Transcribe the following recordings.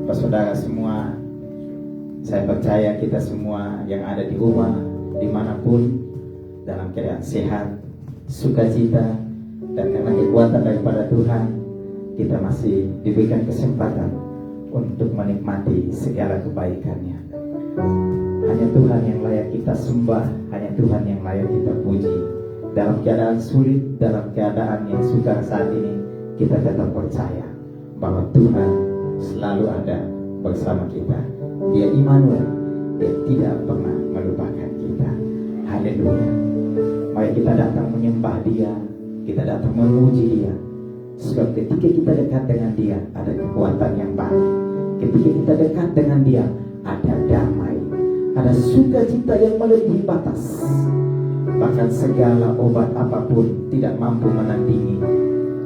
Saudara semua, saya percaya kita semua yang ada di rumah, dimanapun, dalam keadaan sehat, sukacita, dan karena kekuatan daripada Tuhan, kita masih diberikan kesempatan untuk menikmati segala kebaikannya. Hanya Tuhan yang layak kita sembah, hanya Tuhan yang layak kita puji. Dalam keadaan sulit, dalam keadaan yang sukar saat ini, kita tetap percaya bahwa Tuhan selalu ada bersama kita. Dia Immanuel, Dia tidak pernah melupakan kita. Haleluya. Mari kita datang menyembah Dia, kita datang memuji Dia. Sebab ketika kita dekat dengan Dia, ada kekuatan yang baru. Ketika kita dekat dengan Dia, ada damai, ada sukacita yang melebihi batas. Bahkan segala obat apapun tidak mampu menandingi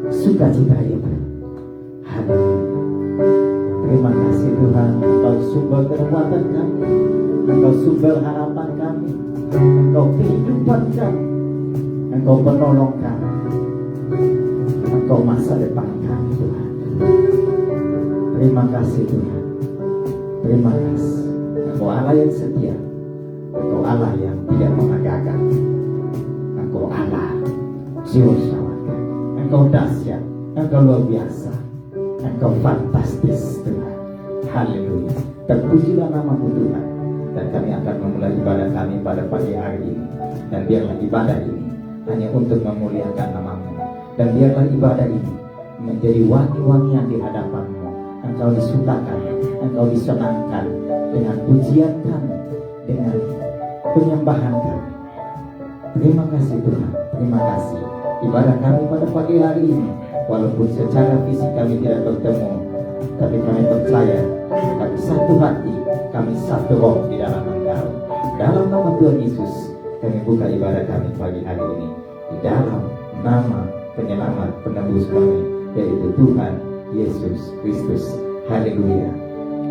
sukacita itu. Haleluya. Terima kasih Tuhan, Engkau sumber kekuatan kami, Engkau sumber harapan kami, Engkau kehidupan kami, Engkau penolong kami, Engkau masa depan kami Tuhan. Terima kasih Tuhan, terima kasih. Engkau Allah yang setia, Engkau Allah yang tidak mengagakan, Engkau Allah jiwa sawaka, Engkau dahsyat, Engkau luar biasa, Engkau fantastis Tuhan. Haleluya. Terpujilah nama-Mu Tuhan. Dan kami akan memulai ibadah kami pada pagi hari ini. Dan biarlah ibadah ini hanya untuk memuliakan nama-Mu. Dan biarlah ibadah ini menjadi wangi-wangian di hadapan-Mu. Engkau disukakan, Engkau disenangkan dengan pujian kami, dengan penyembahan kami. Terima kasih Tuhan, terima kasih. Ibadah kami pada pagi hari ini, walaupun secara fisik kami tidak bertemu, tapi kami percaya kami satu hati, kami satu roh di dalam Engkau. Dalam nama Tuhan Yesus, kami buka ibadah kami pagi hari ini di dalam nama penyelamat penebus kami, yaitu Tuhan Yesus Kristus. Haleluya.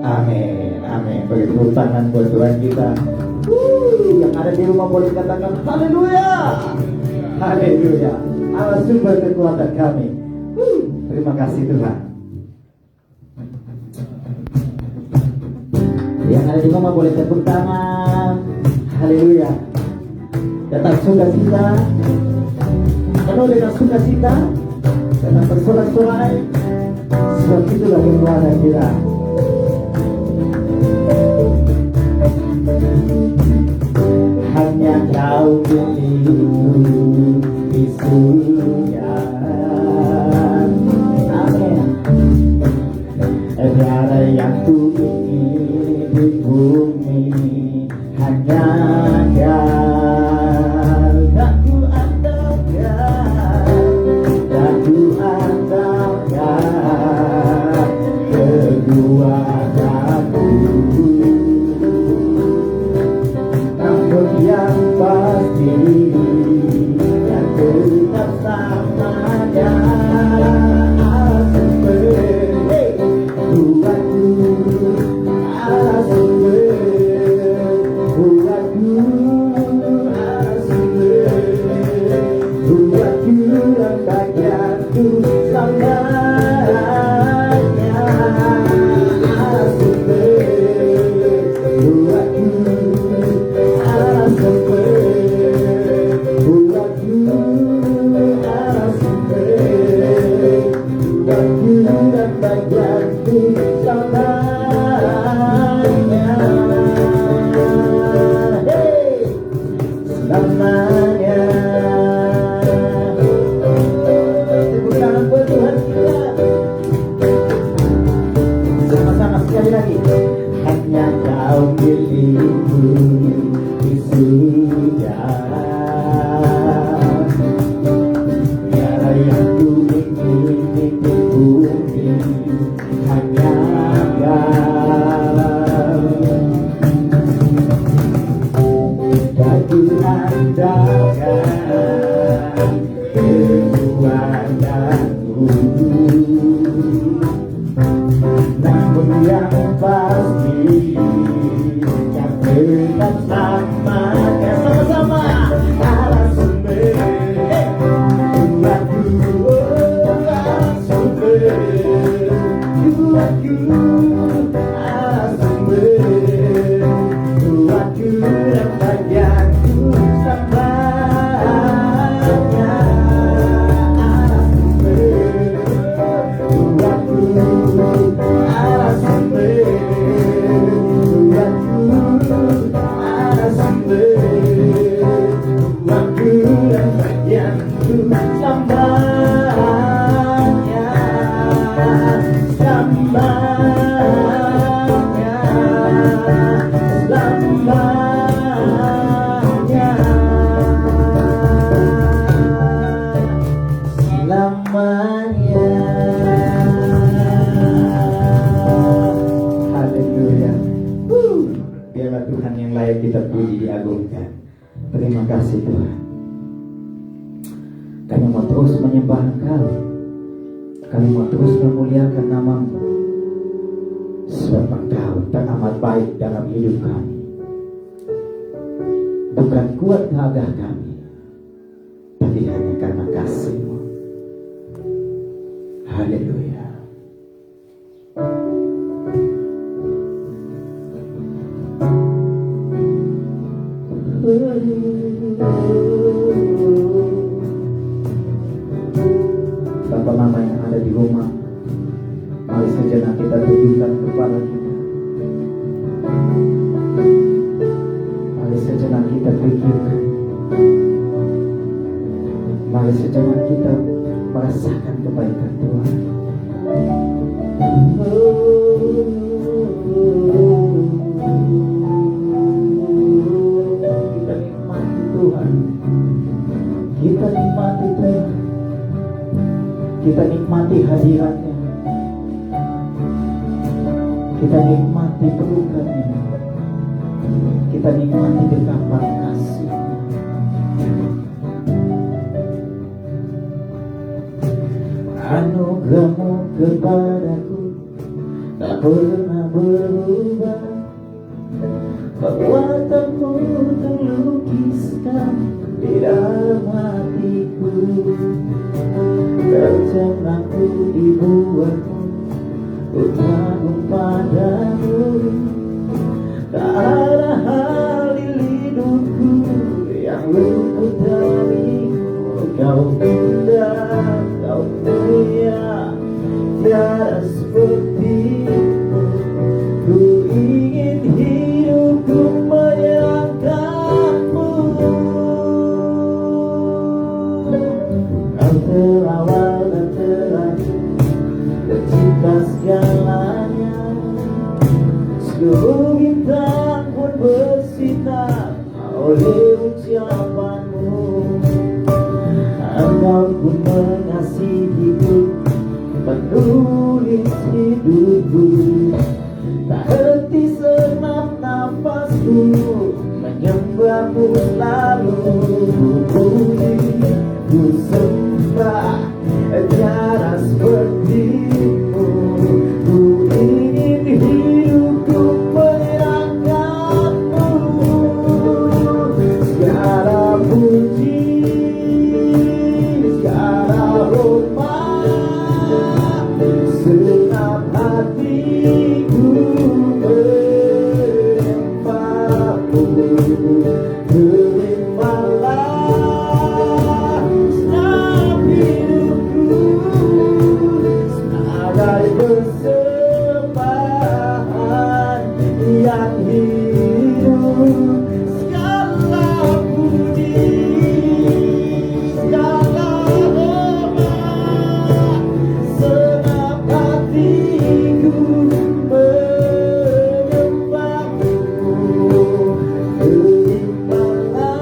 Amin. Amin. Beri tepuk tangan buat Tuhan kita. Yang ada di rumah boleh katakan haleluya. Haleluya. Allah sumber kekuatan kami. Terima kasih Tuhan. Yang ada di rumah boleh tepuk tangan. Haleluya. Datang sukacita, penuh dengan sukacita, datang bersorak-sorai. Sebab itulah keluarga kita. Hanya Kau milikku di surga. Amin. Tiada yang ku ingini di bumi, hanya Kau. Tak ku andalkan, tak ku andalkan kekuatanku. Namun yang pasti, yang tetap samanya kasih Tuhan. Kami mau terus menyembah Engkau. Kami mau terus memuliakan nama-Mu. Sebab Engkau teramat baik dalam hidup kami. Bukan kuat gagah kami, tapi hanya karena kasih-Mu. Haleluya. Bapak mama yang ada di rumah, mari sejenak kita tundukkan kepala kita. Mari sejenak kita pikirkan. Mari sejenak kita merasakan kebaikan Tuhan. Kita nikmati Tuhan. Kita nikmati Tuhan. Kita nikmati hadiratnya. Kita nikmati pelukannya. Kita nikmati dekapan kasih. Anugerah-Mu kepadaku tak pernah berubah. Perbuatan-Mu terlukiskan di dalam hatiku. Tercengangku dibuatmu untuk mengagum padamu. Tak ada hal di hidupku yang luput darimu. Kau indah, Kau mulia, tiada seperti-Mu. Ku ingin hidupku menyerahkan-Mu. Kau terawal dan terakhir, tercipta segalanya. Seluruh bintang pun bersinar oleh ucapan-Mu. Engkau pun mengasihiku, penulis hidupku. Tak henti senap nafasku, menyembah-Mu selalu. Ku puji, ku sembah, tiada seperti-Mu. Ku ingin hidupku menyerahkan-Mu. Segala puji, segala hormat, senap hatiku menyembah-Mu. Terimalah senap hidupku sebagai persembahan yang hidup. Segala puji, segala hormat, senap hatiku menyembah-Mu. Terimalah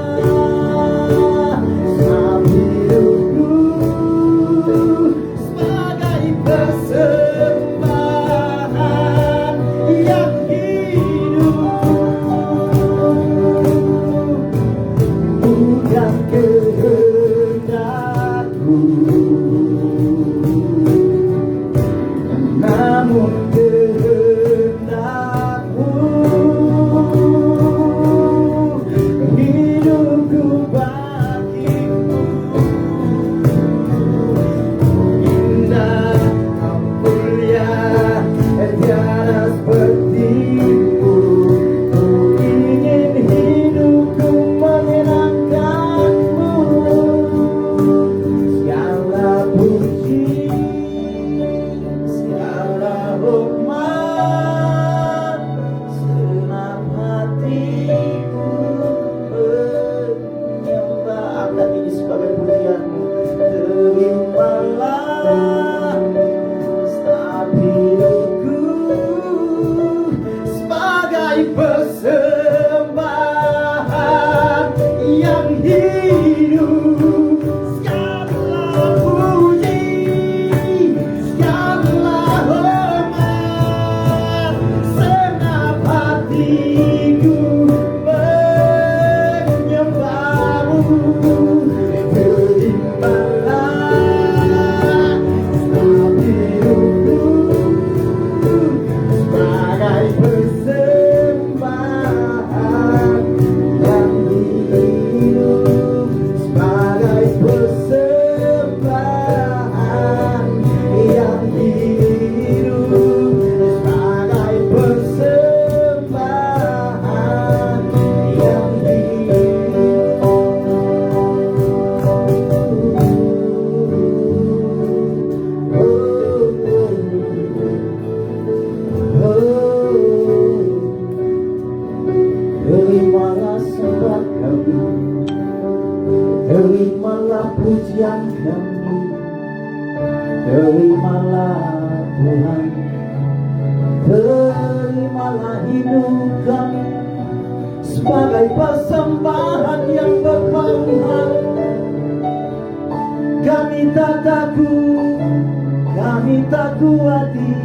senap hidupku sebagai persembahan yang hidup. Bukan kehendakku, namun kehendak-Mu. Hidupku bagi-Mu. Indah, mulia, tiada seperti-Mu. Ku ingin hidupku menyenangkan-Mu. Segala puji, segala hormat, senap hatiku menyembah. Angkat ini sebagai pujian-Mu. Terimalah senap hidupku sebagai persembahan yang hidup. Segala puji, segala hormat, senap hatiku menyembah-Mu. segala pujian kami, terimalah Tuhan, terimalah hidup kami sebagai persembahan yang berbahagia. Kami tak takut, kami tak khawatir,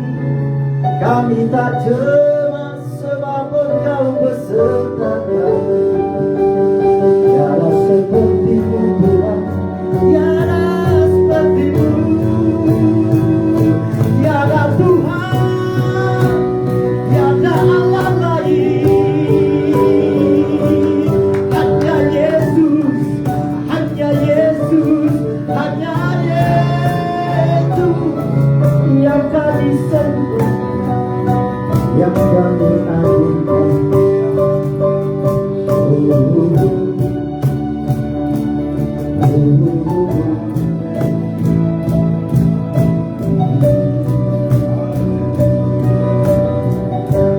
kami tak cemas sebab Engkau beserta kami. Tiada seperti-Mu Tuhan, tiada seperti-Mu, tiada Tuhan, tiada Allah lain. Hanya Yesus, hanya Yesus, hanya Yesus yang kami sembah, yang kami agungkan.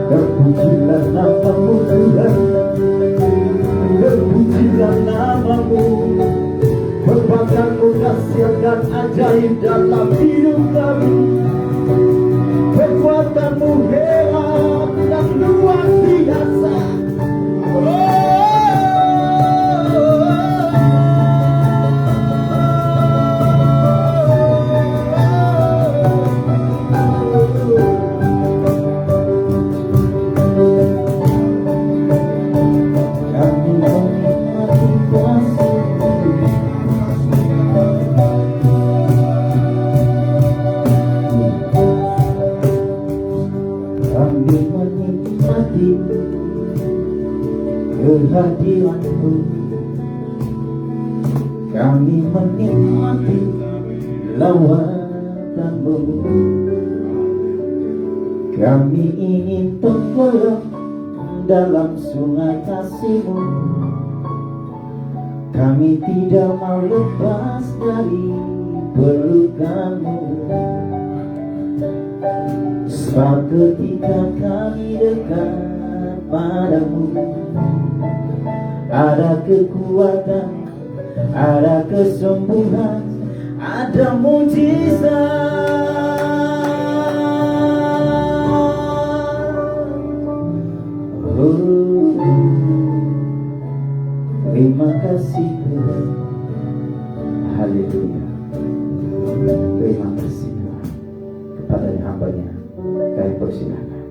Terpujilah nama-Mu Tuhan, terpujilah nama-Mu. Perbuatan-Mu dahsyat dan ajaib dalam hidup kami. Kekuatan-Mu hebat dan luar biasa. Kami menikmati kehadiran-Mu, kami menikmati lawatan-Mu, kami ingin tenggelam dalam sungai kasih-Mu, kami tidak mau lepas dari pelukan-Mu. Sebab ketika kami dekat padamu, ada kekuatan, ada kesembuhan, ada mujizat. Oh, terima kasih Tuhan. Haleluya. Terima kasih Tuhan kepada hamba-Nya. Kami persilakan.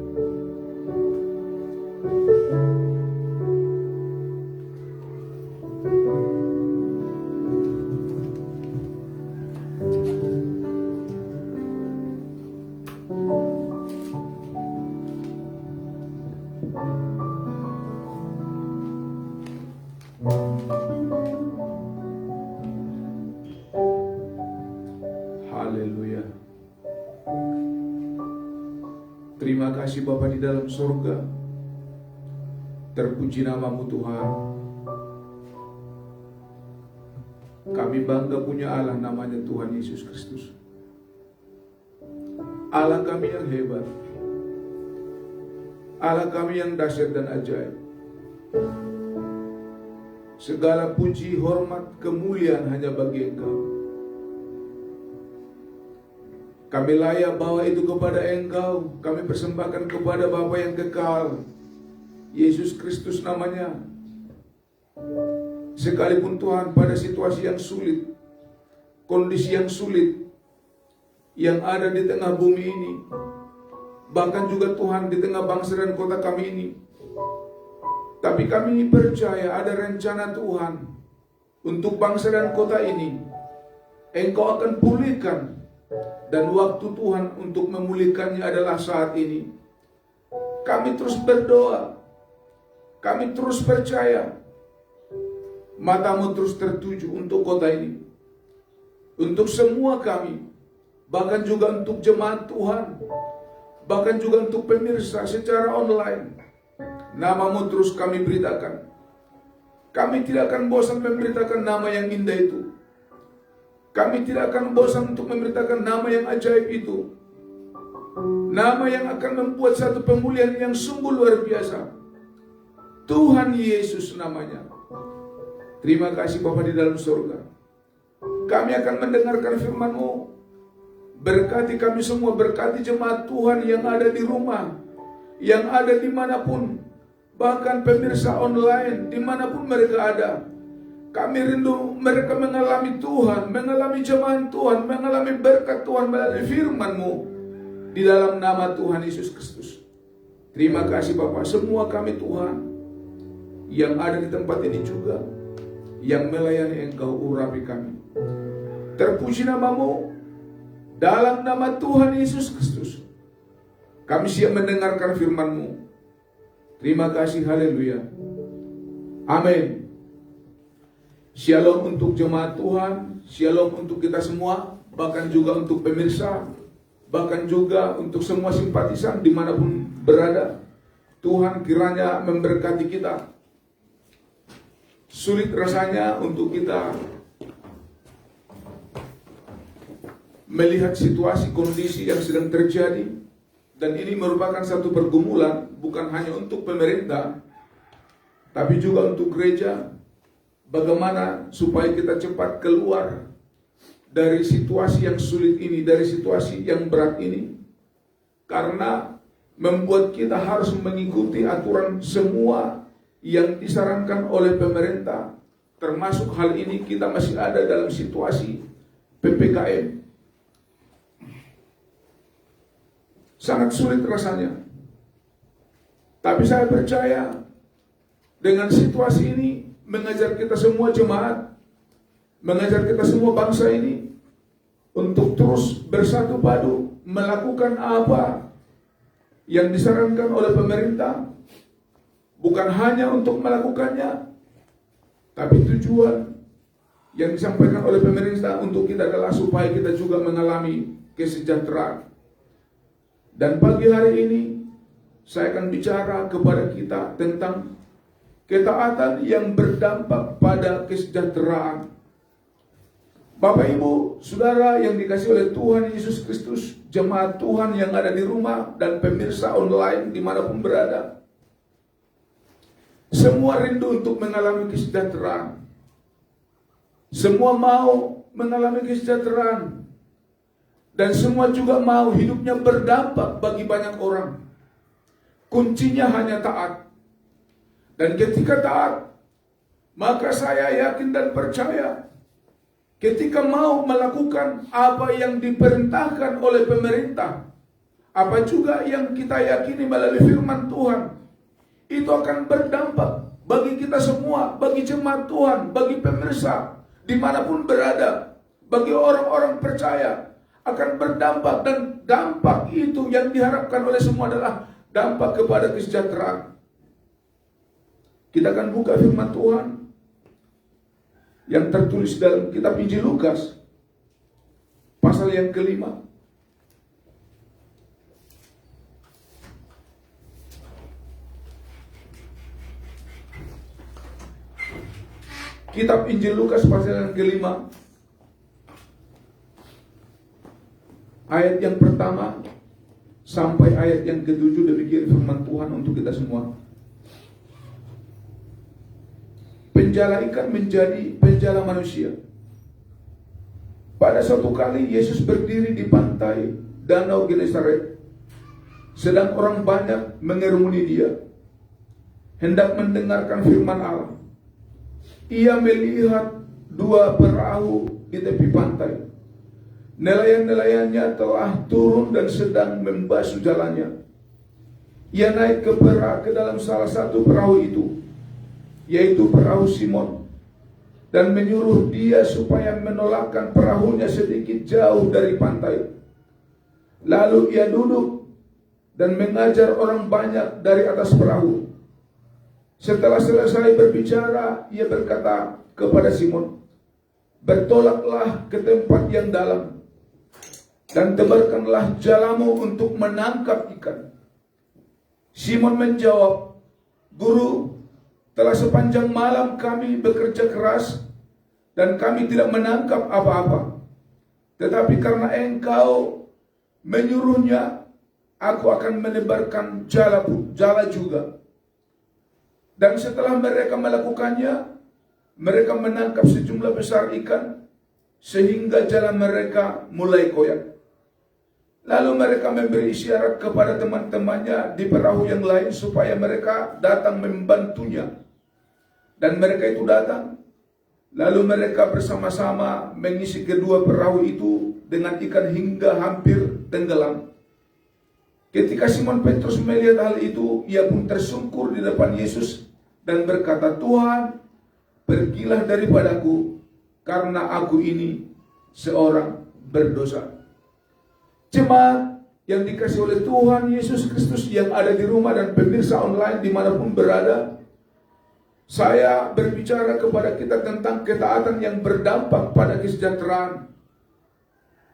Haleluya. Terima kasih Bapa di dalam surga. Terpuji nama-Mu Tuhan. Kami bangga punya Allah, namanya Tuhan Yesus Kristus. Allah kami yang hebat, Allah kami yang dahsyat dan ajaib. Segala puji, hormat, kemuliaan hanya bagi Engkau. Kami layak bawa itu kepada Engkau. Kami persembahkan kepada Bapa yang kekal, Yesus Kristus namanya. Sekalipun Tuhan pada situasi yang sulit, kondisi yang sulit yang ada di tengah bumi ini, bahkan juga Tuhan di tengah bangsa dan kota kami ini, tapi kami percaya ada rencana Tuhan untuk bangsa dan kota ini. Engkau akan pulihkan. Dan waktu Tuhan untuk memulihkannya adalah saat ini. Kami terus berdoa, kami terus percaya. Mata-Mu terus tertuju untuk kota ini, untuk semua kami, bahkan juga untuk jemaat Tuhan, bahkan juga untuk pemirsa secara online. Nama-Mu terus kami beritakan. Kami tidak akan bosan memberitakan nama yang indah itu. Kami tidak akan bosan untuk memberitakan nama yang ajaib itu. Nama yang akan membuat satu pemulihan yang sungguh luar biasa. Tuhan Yesus namanya. Terima kasih Bapa di dalam surga. Kami akan mendengarkan firman-Mu. Berkati kami semua, berkati jemaat Tuhan yang ada di rumah, yang ada dimanapun, bahkan pemirsa online, dimanapun mereka ada. Kami rindu mereka mengalami Tuhan, mengalami jemaat Tuhan, mengalami berkat Tuhan melalui firman-Mu. Di dalam nama Tuhan Yesus Kristus. Terima kasih Bapak, semua kami Tuhan, yang ada di tempat ini juga, yang melayani Engkau, urapi kami. Terpuji nama-Mu, dalam nama Tuhan Yesus Kristus. Kami siap mendengarkan firman-Mu. Terima kasih, haleluya. Amin. Shalom untuk jemaat Tuhan, shalom untuk kita semua, bahkan juga untuk pemirsa, bahkan juga untuk semua simpatisan dimanapun berada. Tuhan kiranya memberkati kita. Sulit rasanya untuk kita melihat situasi kondisi yang sedang terjadi, dan ini merupakan satu pergumulan bukan hanya untuk pemerintah, tapi juga untuk gereja. Bagaimana supaya kita cepat keluar dari situasi yang sulit ini, dari situasi yang berat ini, karena membuat kita harus mengikuti aturan semua yang disarankan oleh pemerintah. Termasuk hal ini kita masih ada dalam situasi PPKM. Sangat sulit rasanya. Tapi saya percaya dengan situasi ini mengajar kita semua jemaat, mengajar kita semua bangsa ini untuk terus bersatu padu melakukan apa yang disarankan oleh pemerintah. Bukan hanya untuk melakukannya, tapi tujuan yang disampaikan oleh pemerintah untuk kita adalah supaya kita juga mengalami kesejahteraan. Dan pagi hari ini saya akan bicara kepada kita tentang ketaatan yang berdampak pada kesejahteraan. Bapak, Ibu, Saudara yang dikasihi oleh Tuhan Yesus Kristus, jemaat Tuhan yang ada di rumah dan pemirsa online dimanapun berada, semua rindu untuk mengalami kesejahteraan. Semua mau mengalami kesejahteraan. Dan semua juga mau hidupnya berdampak bagi banyak orang. Kuncinya hanya taat. Dan ketika taat, maka saya yakin dan percaya, ketika mau melakukan apa yang diperintahkan oleh pemerintah, apa juga yang kita yakini melalui firman Tuhan, itu akan berdampak bagi kita semua, bagi jemaat Tuhan, bagi pemirsa, dimanapun berada, bagi orang-orang percaya, akan berdampak. Dan dampak itu yang diharapkan oleh semua adalah dampak kepada kesejahteraan. Kita akan buka firman Tuhan yang tertulis dalam kitab Injil Lukas, pasal yang ke-5. Kitab Injil Lukas pasal yang ke-5, ayat yang pertama sampai ayat yang ke-7. Demikian firman Tuhan untuk kita semua. Penjala ikan menjadi penjala manusia. Pada suatu kali Yesus berdiri di pantai Danau Genesaret, sedang orang banyak mengerumuni dia, hendak mendengarkan firman Allah. Ia melihat dua perahu di tepi pantai. Nelayan-nelayannya telah turun dan sedang membasuh jalannya. Ia naik ke dalam salah satu perahu itu, yaitu perahu Simon, dan menyuruh dia supaya menolakkan perahunya sedikit jauh dari pantai. Lalu ia duduk dan mengajar orang banyak dari atas perahu. Setelah selesai berbicara, ia berkata kepada Simon, "Bertolaklah ke tempat yang dalam dan tebarkanlah jalamu untuk menangkap ikan." Simon menjawab, "Guru, telah sepanjang malam kami bekerja keras dan kami tidak menangkap apa-apa. Tetapi karena Engkau menyuruhnya, aku akan menebarkan jala juga." Dan setelah mereka melakukannya, mereka menangkap sejumlah besar ikan, sehingga jalan mereka mulai koyak. Lalu mereka memberi isyarat kepada teman-temannya di perahu yang lain supaya mereka datang membantunya. Dan mereka itu datang. Lalu mereka bersama-sama mengisi kedua perahu itu dengan ikan hingga hampir tenggelam. Ketika Simon Petrus melihat hal itu, ia pun tersungkur di depan Yesus dan berkata, "Tuhan, pergilah daripadaku, karena aku ini seorang berdosa." Jemaat yang dikasih oleh Tuhan Yesus Kristus yang ada di rumah dan pemirsa online dimanapun berada, saya berbicara kepada kita tentang ketaatan yang berdampak pada kesejahteraan.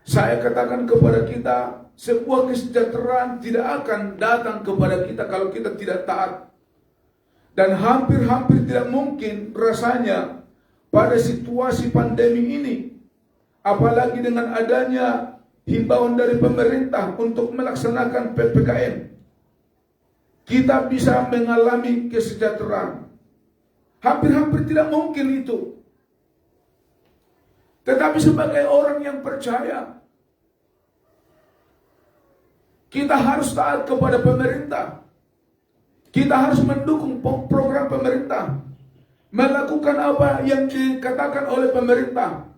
Saya katakan kepada kita, sebuah kesejahteraan tidak akan datang kepada kita kalau kita tidak taat. Dan hampir-hampir tidak mungkin rasanya pada situasi pandemi ini, apalagi dengan adanya himbauan dari pemerintah untuk melaksanakan PPKM, kita bisa mengalami kesejahteraan. Hampir-hampir tidak mungkin itu. Tetapi sebagai orang yang percaya, kita harus taat kepada pemerintah. Kita harus mendukung program pemerintah, melakukan apa yang dikatakan oleh pemerintah.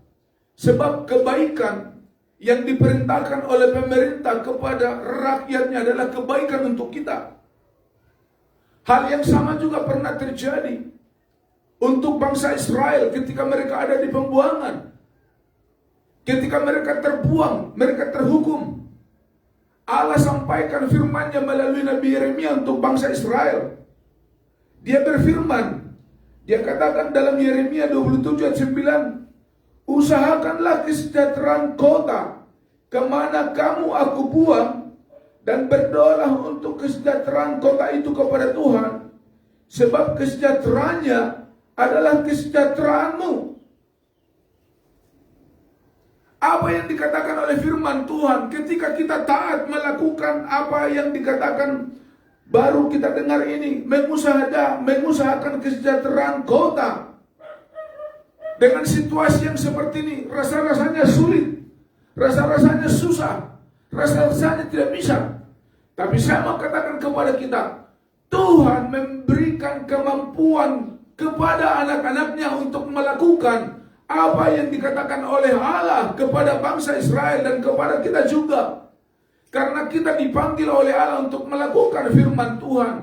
Sebab kebaikan yang diperintahkan oleh pemerintah kepada rakyatnya adalah kebaikan untuk kita. Hal yang sama juga pernah terjadi untuk bangsa Israel ketika mereka ada di pembuangan. Ketika mereka terbuang, mereka terhukum. Allah sampaikan firman-Nya melalui Nabi Yeremia untuk bangsa Israel. Dia berfirman, dia katakan dalam Yeremia 27 ayat 9, "Usahakanlah kesejahteraan kota kemana kamu aku buang, dan berdoalah untuk kesejahteraan kota itu kepada Tuhan, sebab kesejahteraannya adalah kesejahteraanmu." Apa yang dikatakan oleh firman Tuhan, ketika kita taat melakukan apa yang dikatakan, baru kita dengar ini, mengusahakan kesejahteraan kota. Dengan situasi yang seperti ini, rasa-rasanya sulit, rasa-rasanya susah, rasa-rasanya tidak bisa. Tapi saya mau katakan kepada kita, Tuhan memberikan kemampuan kepada anak-anaknya untuk melakukan apa yang dikatakan oleh Allah kepada bangsa Israel dan kepada kita juga. Karena kita dipanggil oleh Allah untuk melakukan firman Tuhan.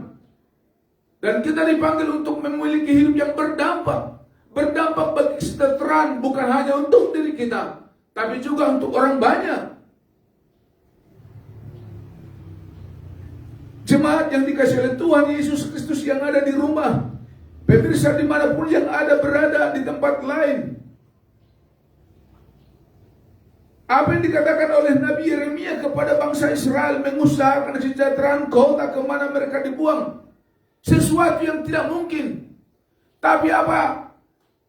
Dan kita dipanggil untuk memiliki hidup yang berdampak. Berdampak bagi kesejahteraan bukan hanya untuk diri kita, tapi juga untuk orang banyak. Jemaat yang dikasih oleh Tuhan Yesus Kristus yang ada di rumah, pemirsa dimanapun yang ada berada di tempat lain, apa yang dikatakan oleh Nabi Yeremia kepada bangsa Israel, mengusahakan kesejahteraan kota kemana mereka dibuang, sesuatu yang tidak mungkin. Tapi apa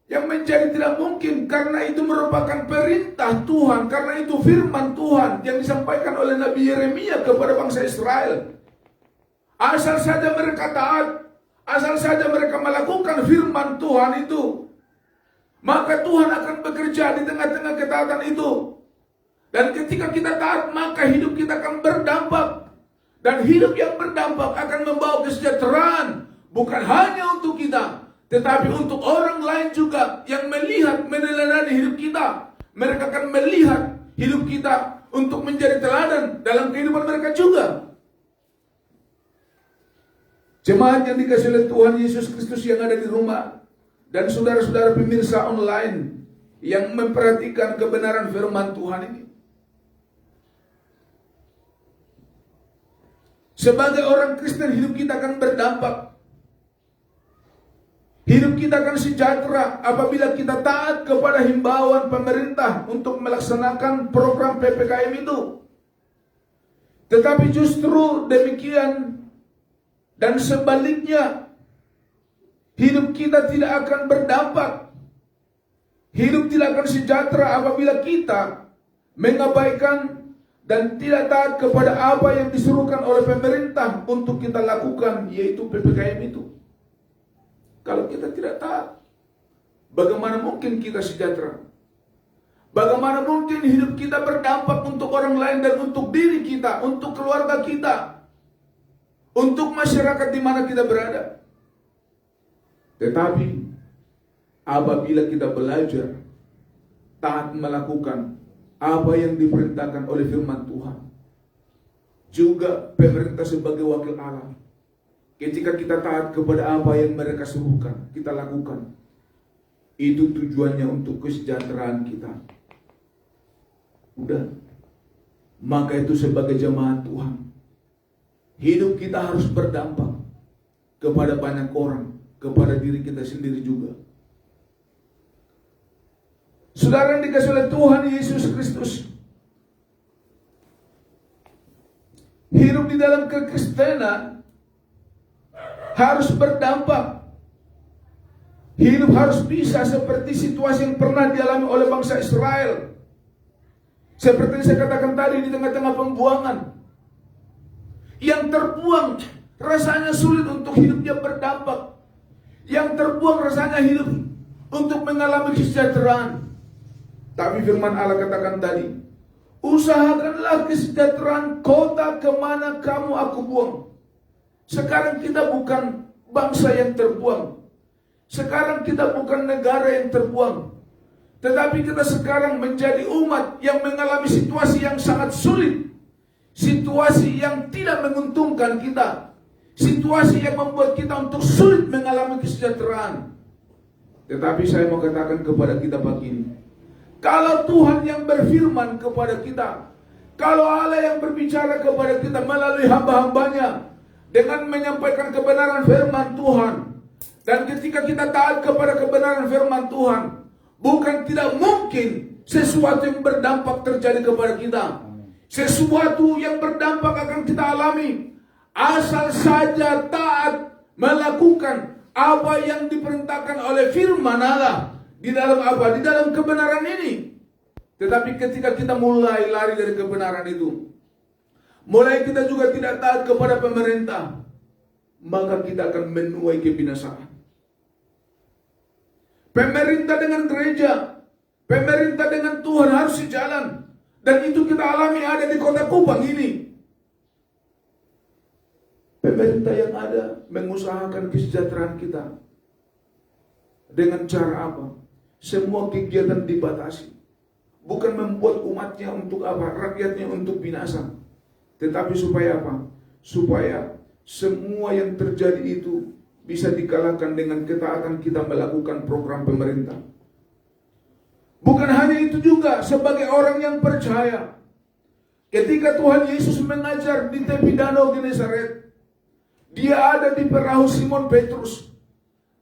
yang menjadi tidak mungkin? Karena itu merupakan perintah Tuhan, karena itu firman Tuhan yang disampaikan oleh Nabi Yeremia kepada bangsa Israel. Asal saja mereka taat, asal saja mereka melakukan firman Tuhan itu, maka Tuhan akan bekerja di tengah-tengah ketaatan itu. Dan ketika kita taat, maka hidup kita akan berdampak. Dan hidup yang berdampak akan membawa kesejahteraan, bukan hanya untuk kita, tetapi untuk orang lain juga yang melihat, meneladani hidup kita. Mereka akan melihat hidup kita untuk menjadi teladan dalam kehidupan mereka juga. Jemaat yang dikasihi oleh Tuhan Yesus Kristus yang ada di rumah, dan saudara-saudara pemirsa online yang memperhatikan kebenaran firman Tuhan ini. Sebagai orang Kristen, hidup kita akan berdampak. Hidup kita akan sejahtera apabila kita taat kepada himbauan pemerintah untuk melaksanakan program PPKM itu. Tetapi justru demikian dan sebaliknya, hidup kita tidak akan berdampak. Hidup tidak akan sejahtera apabila kita mengabaikan dan tidak taat kepada apa yang disuruhkan oleh pemerintah untuk kita lakukan, yaitu PPKM itu. Kalau kita tidak taat, bagaimana mungkin kita sejahtera? Bagaimana mungkin hidup kita berdampak untuk orang lain dan untuk diri kita, untuk keluarga kita, untuk masyarakat di mana kita berada. Tetapi apabila kita belajar taat melakukan apa yang diperintahkan oleh firman Tuhan, juga pemerintah sebagai wakil Allah, ketika kita taat kepada apa yang mereka suruhkan, kita lakukan, itu tujuannya untuk kesejahteraan kita. Udah, maka itu sebagai jemaat Tuhan, hidup kita harus berdampak kepada banyak orang, kepada diri kita sendiri juga. Saudara yang dikasihi oleh Tuhan Yesus Kristus, hidup di dalam kekristenan harus berdampak. Hidup harus bisa seperti situasi yang pernah dialami oleh bangsa Israel. Seperti yang saya katakan tadi, di tengah-tengah pembuangan, yang terbuang rasanya sulit untuk hidupnya berdampak. Yang terbuang rasanya hidup untuk mengalami kesejahteraan. Tapi firman Allah katakan tadi, usahakanlah kesejahteraan kota kemana kamu aku buang. Sekarang kita bukan bangsa yang terbuang. Sekarang kita bukan negara yang terbuang. Tetapi kita sekarang menjadi umat yang mengalami situasi yang sangat sulit. Situasi yang tidak menguntungkan kita. Situasi yang membuat kita untuk sulit mengalami kesejahteraan. Tetapi saya mau katakan kepada kita pagi ini, kalau Tuhan yang berfirman kepada kita, kalau Allah yang berbicara kepada kita melalui hamba-hambanya, dengan menyampaikan kebenaran firman Tuhan, dan ketika kita taat kepada kebenaran firman Tuhan, bukan tidak mungkin sesuatu yang berdampak terjadi kepada kita. Sesuatu yang berdampak akan kita alami, asal saja taat melakukan apa yang diperintahkan oleh firman Allah. Di dalam apa? Di dalam kebenaran ini. Tetapi ketika kita mulai lari dari kebenaran itu, mulai kita juga tidak taat kepada pemerintah, maka kita akan menuai kebinasaan. Pemerintah dengan gereja, pemerintah dengan Tuhan harus sejalan. Dan itu kita alami ada di kota Kupang ini. Pemerintah yang ada mengusahakan kesejahteraan kita. Dengan cara apa? Semua kegiatan dibatasi. Bukan membuat umatnya untuk apa? Rakyatnya untuk binasa. Tetapi supaya apa? Supaya semua yang terjadi itu bisa dikalahkan dengan ketaatan kita melakukan program pemerintah. Bukan hanya itu juga, sebagai orang yang percaya, ketika Tuhan Yesus mengajar di tepi danau Genesaret, dia ada di perahu Simon Petrus,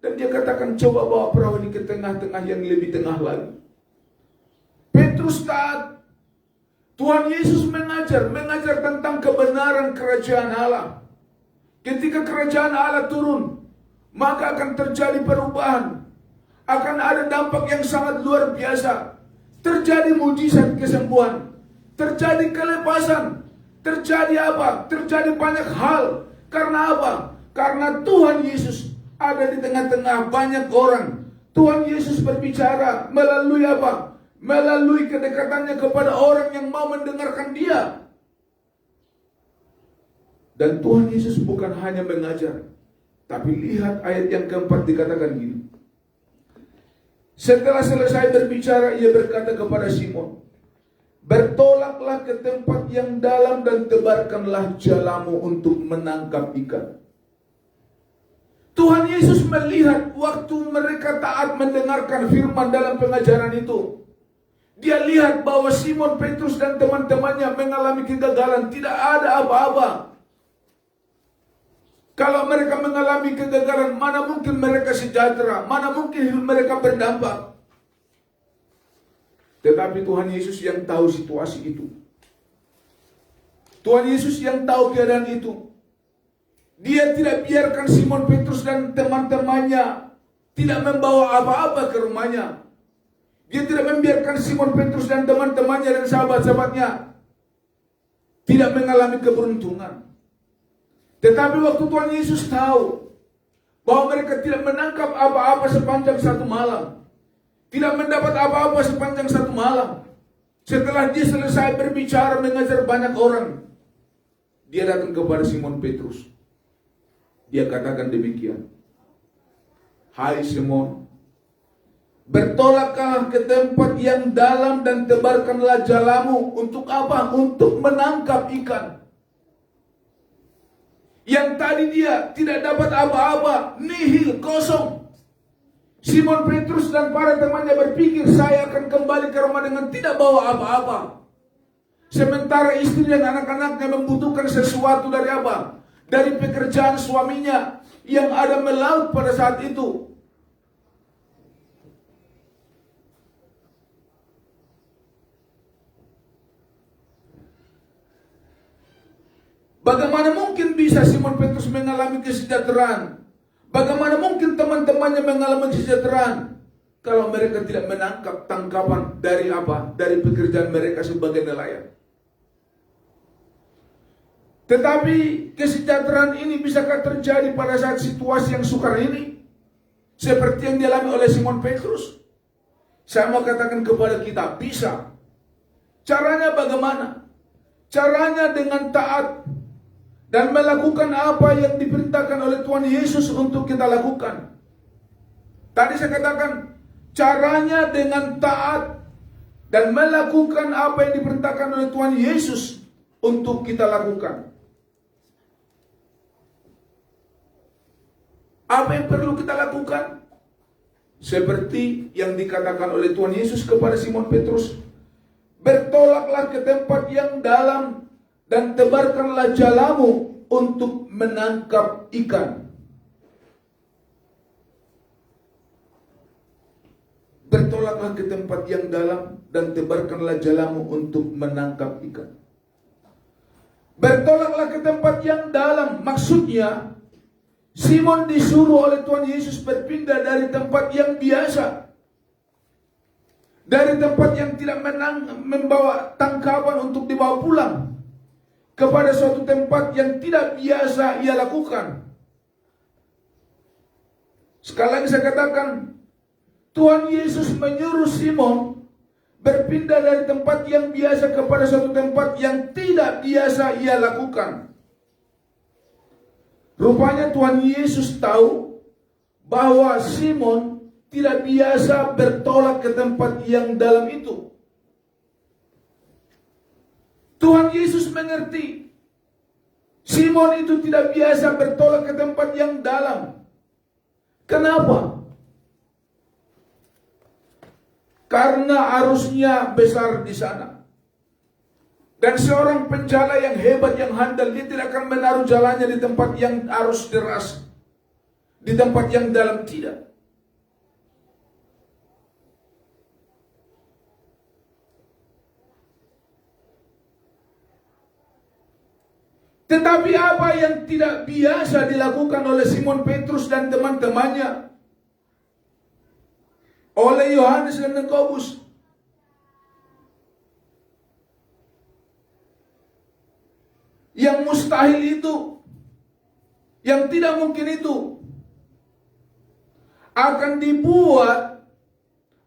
dan dia katakan, coba bawa perahu ini ke tengah-tengah yang lebih tengah lagi. Petrus taat. Tuhan Yesus mengajar tentang kebenaran kerajaan Allah. Ketika kerajaan Allah turun, maka akan terjadi perubahan. Akan ada dampak yang sangat luar biasa. Terjadi mujizat kesembuhan. Terjadi kelepasan. Terjadi apa? Terjadi banyak hal. Karena apa? Karena Tuhan Yesus ada di tengah-tengah banyak orang. Tuhan Yesus berbicara melalui apa? Melalui kedekatannya kepada orang yang mau mendengarkan dia. Dan Tuhan Yesus bukan hanya mengajar, tapi lihat ayat yang keempat dikatakan gini. Setelah selesai berbicara, ia berkata kepada Simon, bertolaklah ke tempat yang dalam dan tebarkanlah jalamu untuk menangkap ikan. Tuhan Yesus melihat waktu mereka taat mendengarkan firman dalam pengajaran itu. Dia lihat bahwa Simon Petrus dan teman-temannya mengalami kegagalan, tidak ada apa-apa. Kalau mereka mengalami kegagalan, mana mungkin mereka sejahtera, mana mungkin hidup mereka berdampak. Tetapi Tuhan Yesus yang tahu situasi itu. Tuhan Yesus yang tahu keadaan itu. Dia tidak biarkan Simon Petrus dan teman-temannya tidak membawa apa-apa ke rumahnya. Dia tidak membiarkan Simon Petrus dan teman-temannya dan sahabat-sahabatnya tidak mengalami keberuntungan. Tetapi waktu Tuhan Yesus tahu bahwa mereka tidak menangkap apa-apa sepanjang satu malam, tidak mendapat apa-apa sepanjang satu malam. Setelah dia selesai berbicara mengajar banyak orang, dia datang kepada Simon Petrus. Dia katakan demikian, "Hai Simon, bertolaklah ke tempat yang dalam dan tebarkanlah jalamu." Untuk apa? Untuk menangkap ikan. Yang tadi dia tidak dapat apa-apa, nihil, kosong. Simon Petrus dan para temannya berpikir, saya akan kembali ke rumah dengan tidak bawa apa-apa. Sementara istri dan anak-anaknya membutuhkan sesuatu dari apa? Dari pekerjaan suaminya yang ada melaut pada saat itu. Bagaimana mungkin bisa Simon Petrus mengalami kesejahteraan? Bagaimana mungkin teman-temannya mengalami kesejahteraan kalau mereka tidak menangkap tangkapan dari apa? Dari pekerjaan mereka sebagai nelayan. Tetapi kesejahteraan ini bisakah terjadi pada saat situasi yang sukar ini? Seperti yang dialami oleh Simon Petrus? Saya mau katakan kepada kita, bisa. Caranya bagaimana? Caranya dengan taat dan melakukan apa yang diperintahkan oleh Tuhan Yesus untuk kita lakukan. Tadi saya katakan, caranya dengan taat dan melakukan apa yang diperintahkan oleh Tuhan Yesus untuk kita lakukan. Apa yang perlu kita lakukan? Seperti yang dikatakan oleh Tuhan Yesus kepada Simon Petrus, bertolaklah ke tempat yang dalam dan tebarkanlah jalamu untuk menangkap ikan. Bertolaklah ke tempat yang dalam dan tebarkanlah jalamu untuk menangkap ikan. Bertolaklah ke tempat yang dalam, maksudnya Simon disuruh oleh Tuhan Yesus berpindah dari tempat yang biasa, dari tempat yang tidak membawa tangkapan untuk dibawa pulang, kepada suatu tempat yang tidak biasa ia lakukan. Sekali lagi saya katakan, Tuhan Yesus menyuruh Simon berpindah dari tempat yang biasa kepada suatu tempat yang tidak biasa ia lakukan. Rupanya Tuhan Yesus tahu bahwa Simon tidak biasa bertolak ke tempat yang dalam itu. Tuhan Yesus mengerti Simon itu tidak biasa bertolak ke tempat yang dalam. Kenapa? Karena arusnya besar di sana. Dan seorang penjala yang hebat, yang handal, dia tidak akan menaruh jalannya di tempat yang arus deras, di tempat yang dalam, tidak. Tetapi apa yang tidak biasa dilakukan oleh Simon Petrus dan teman-temannya, oleh Yohanes dan Yakobus, yang mustahil itu, yang tidak mungkin itu, akan dibuat,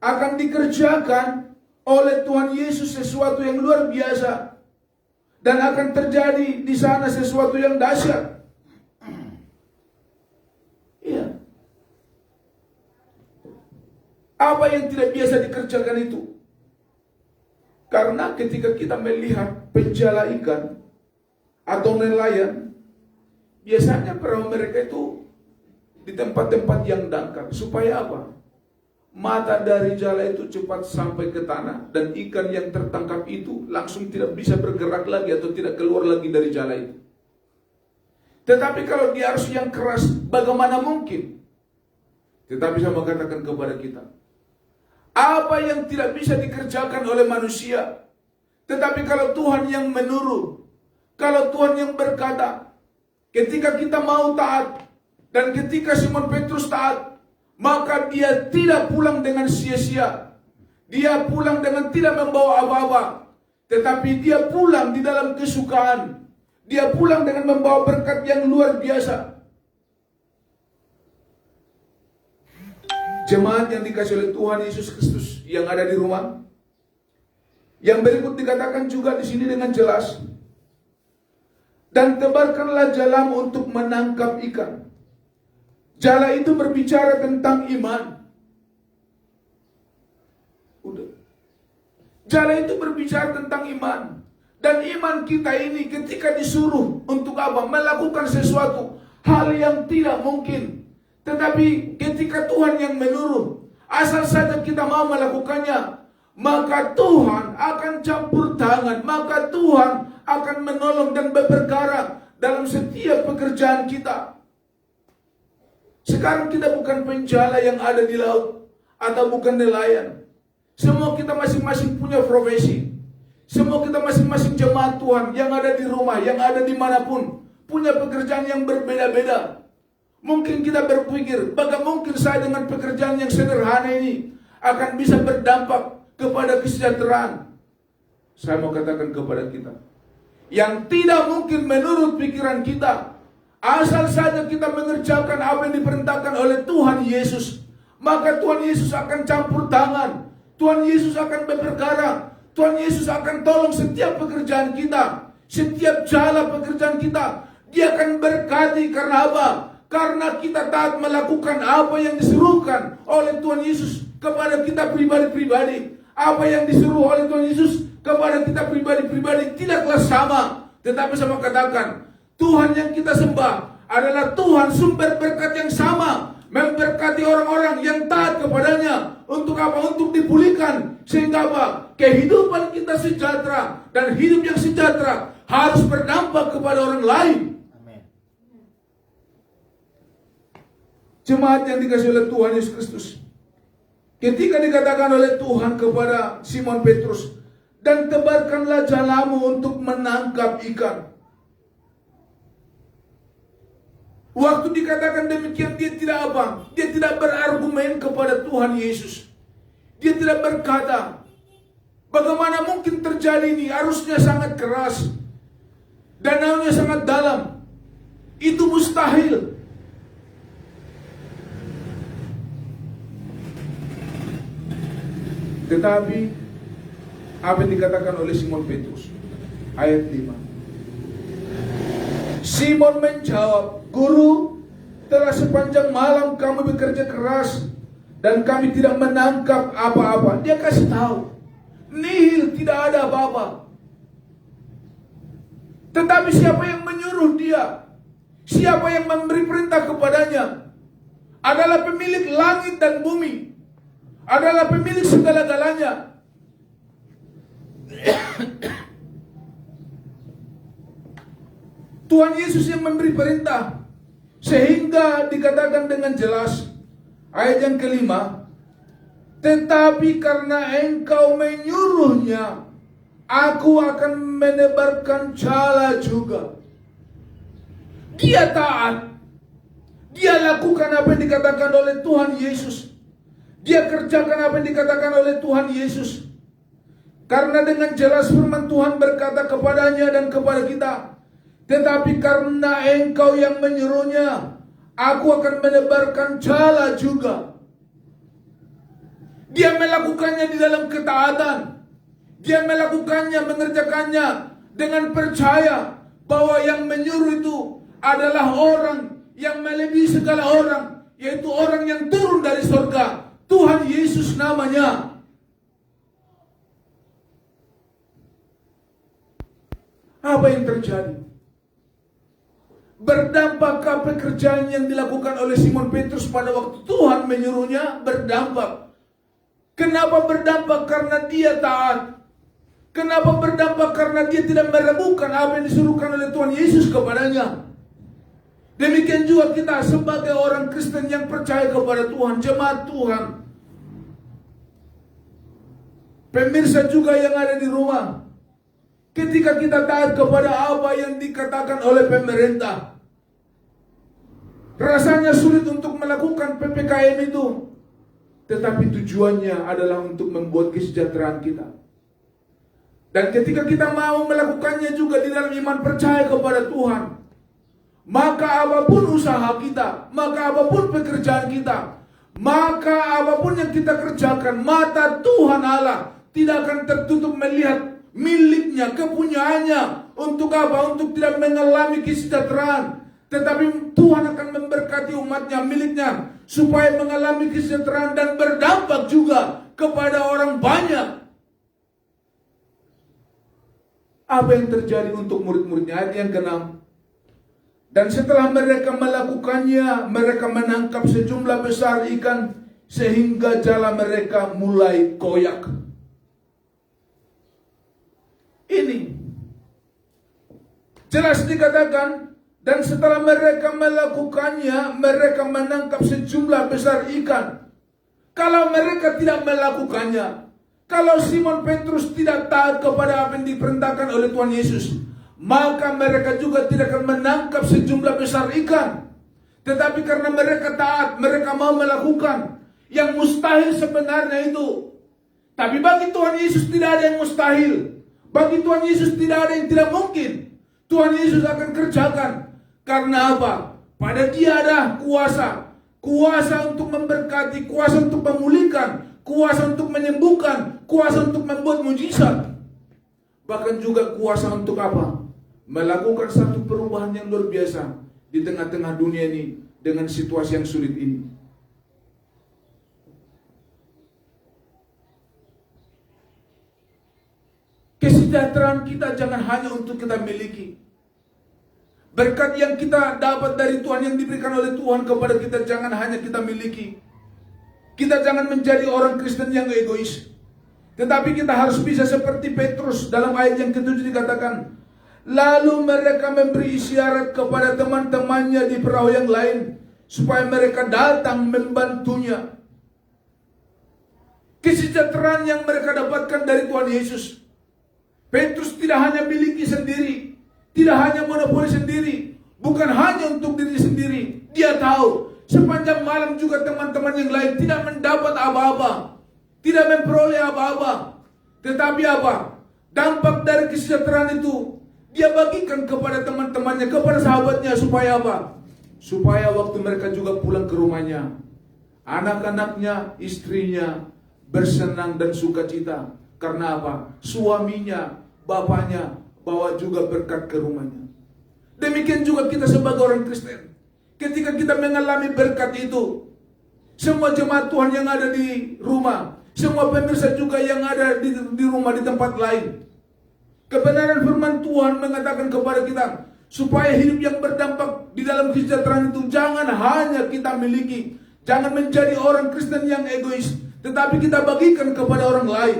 akan dikerjakan oleh Tuhan Yesus sesuatu yang luar biasa, dan akan terjadi di sana sesuatu yang dahsyat. Iya. Apa yang tidak biasa dikerjakan itu? Karena ketika kita melihat penjala ikan atau nelayan, biasanya perahu mereka itu di tempat-tempat yang dangkal. Supaya apa? Mata dari jala itu cepat sampai ke tanah, dan ikan yang tertangkap itu langsung tidak bisa bergerak lagi atau tidak keluar lagi dari jala itu. Tetapi kalau di arus yang keras, bagaimana mungkin? Tetapi saya mau katakan kepada kita, apa yang tidak bisa dikerjakan oleh manusia, tetapi kalau Tuhan yang menurut, kalau Tuhan yang berkata, ketika kita mau taat, dan ketika Simon Petrus taat, maka dia tidak pulang dengan sia-sia. Dia pulang dengan tidak membawa apa-apa, tetapi dia pulang di dalam kesukaan. Dia pulang dengan membawa berkat yang luar biasa. Jemaat yang dikasih oleh Tuhan Yesus Kristus yang ada di rumah. Yang berikut dikatakan juga di sini dengan jelas. Dan tebarkanlah jalamu untuk menangkap ikan. Jala itu berbicara tentang iman. Udah. Jala itu berbicara tentang iman. Dan iman kita ini ketika disuruh untuk apa? Melakukan sesuatu hal yang tidak mungkin. Tetapi ketika Tuhan yang menyuruh, asal saja kita mau melakukannya, maka Tuhan akan campur tangan, maka Tuhan akan menolong dan berperkara dalam setiap pekerjaan kita. Sekarang kita bukan penjala yang ada di laut atau bukan nelayan. Semua kita masing-masing punya profesi. Semua kita masing-masing jemaat Tuhan yang ada di rumah, yang ada dimanapun, punya pekerjaan yang berbeda-beda. Mungkin kita berpikir, bagaimana mungkin saya dengan pekerjaan yang sederhana ini akan bisa berdampak kepada kesejahteraan. Saya mau katakan kepada kita, yang tidak mungkin menurut pikiran kita, asal saja kita mengerjakan apa yang diperintahkan oleh Tuhan Yesus, maka Tuhan Yesus akan campur tangan, Tuhan Yesus akan berperkara, Tuhan Yesus akan tolong setiap pekerjaan kita, setiap jala pekerjaan kita. Dia akan berkati karena apa? Karena kita taat melakukan apa yang disuruhkan oleh Tuhan Yesus kepada kita pribadi-pribadi. Apa yang disuruh oleh Tuhan Yesus kepada kita pribadi-pribadi tidaklah sama. Tetapi saya mau katakan, Tuhan yang kita sembah adalah Tuhan sumber berkat yang sama. Memberkati orang-orang yang taat kepadanya. Untuk apa? Untuk dipulihkan. Sehingga apa? Kehidupan kita sejahtera. Dan hidup yang sejahtera harus berdampak kepada orang lain. Jemaat yang dikasih oleh Tuhan Yesus Kristus, ketika dikatakan oleh Tuhan kepada Simon Petrus, dan tebarkanlah jalamu untuk menangkap ikan. Waktu dikatakan demikian, dia tidak apa? Dia tidak berargumen kepada Tuhan Yesus. Dia tidak berkata, bagaimana mungkin terjadi ini? Arusnya sangat keras, danaunya sangat dalam, itu mustahil. Tetapi apa yang dikatakan oleh Simon Petrus? Ayat 5. Simon menjawab, Guru, telah sepanjang malam kami bekerja keras dan kami tidak menangkap apa-apa. Dia kasih tahu, nihil, tidak ada apa-apa. Tetapi siapa yang menyuruh dia? Siapa yang memberi perintah kepadanya? Adalah pemilik langit dan bumi. Adalah pemilik segala-galanya. Tuhan Yesus yang memberi perintah. Sehingga dikatakan dengan jelas, ayat yang kelima, tetapi karena engkau menyuruhnya, aku akan menebarkan jala juga. Dia taat. Dia lakukan apa yang dikatakan oleh Tuhan Yesus. Dia kerjakan apa yang dikatakan oleh Tuhan Yesus. Karena dengan jelas firman Tuhan berkata kepadanya dan kepada kita, tetapi karena engkau yang menyuruhnya, aku akan menebarkan jala juga. Dia melakukannya di dalam ketaatan. Dia melakukannya, mengerjakannya dengan percaya bahwa yang menyuruh itu adalah orang yang melebihi segala orang, yaitu orang yang turun dari surga. Tuhan Yesus namanya. Apa yang terjadi? Berdampakkah pekerjaan yang dilakukan oleh Simon Petrus pada waktu Tuhan menyuruhnya? Berdampak. Kenapa berdampak? Karena dia taat. Kenapa berdampak? Karena dia tidak meragukan apa yang disuruhkan oleh Tuhan Yesus kepadanya. Demikian juga kita sebagai orang Kristen yang percaya kepada Tuhan, jemaat Tuhan. Pemirsa juga yang ada di rumah. Ketika kita taat kepada apa yang dikatakan oleh pemerintah, rasanya sulit untuk melakukan PPKM itu. Tetapi tujuannya adalah untuk membuat kesejahteraan kita. Dan ketika kita mau melakukannya juga di dalam iman percaya kepada Tuhan, maka apapun usaha kita, maka apapun pekerjaan kita, maka apapun yang kita kerjakan, mata Tuhan Allah tidak akan tertutup melihat miliknya, kepunyaannya. Untuk apa? Untuk tidak mengalami kesejahteraan. Tetapi Tuhan akan memberkati umatnya, miliknya, supaya mengalami kesejahteraan dan berdampak juga kepada orang banyak. Apa yang terjadi untuk murid-muridnya? Ayat yang ke-6. Dan setelah mereka melakukannya, mereka menangkap sejumlah besar ikan sehingga jala mereka mulai koyak. Ini jelas dikatakan, dan setelah mereka melakukannya, mereka menangkap sejumlah besar ikan. Kalau mereka tidak melakukannya, kalau Simon Petrus tidak taat kepada apa yang diperintahkan oleh Tuhan Yesus, maka mereka juga tidak akan menangkap sejumlah besar ikan. Tetapi karena mereka taat, mereka mau melakukan yang mustahil sebenarnya itu. Tapi bagi Tuhan Yesus tidak ada yang mustahil. Bagi Tuhan Yesus tidak ada yang tidak mungkin. Tuhan Yesus akan kerjakan. Karena apa? Pada Dia ada kuasa. Kuasa untuk memberkati, kuasa untuk memulihkan, kuasa untuk menyembuhkan, kuasa untuk membuat mujizat. Bahkan juga kuasa untuk apa? Melakukan satu perubahan yang luar biasa di tengah-tengah dunia ini dengan situasi yang sulit ini. Kesejahteraan kita jangan hanya untuk kita miliki. Berkat yang kita dapat dari Tuhan, yang diberikan oleh Tuhan kepada kita, jangan hanya kita miliki. Kita jangan menjadi orang Kristen yang egois. Tetapi kita harus bisa seperti Petrus dalam ayat yang ke-7 dikatakan, lalu mereka memberi isyarat kepada teman-temannya di perahu yang lain supaya mereka datang membantunya. Kesejahteraan yang mereka dapatkan dari Tuhan Yesus. Petrus tidak hanya miliki sendiri, tidak hanya monopoli sendiri, bukan hanya untuk diri sendiri. Dia tahu sepanjang malam juga teman-teman yang lain tidak mendapat apa-apa, tidak memperoleh apa-apa. Tetapi apa? Dampak dari kesejahteraan itu dia bagikan kepada teman-temannya, kepada sahabatnya, supaya apa? Supaya waktu mereka juga pulang ke rumahnya, anak-anaknya, istrinya bersenang dan sukacita. Karena apa? Suaminya, bapaknya bawa juga berkat ke rumahnya. Demikian juga kita sebagai orang Kristen. Ketika kita mengalami berkat itu, semua jemaat Tuhan yang ada di rumah, semua pemirsa juga yang ada di rumah, di tempat lain, kebenaran firman Tuhan mengatakan kepada kita, supaya hidup yang berdampak di dalam kesejahteraan itu jangan hanya kita miliki. Jangan menjadi orang Kristen yang egois, tetapi kita bagikan kepada orang lain.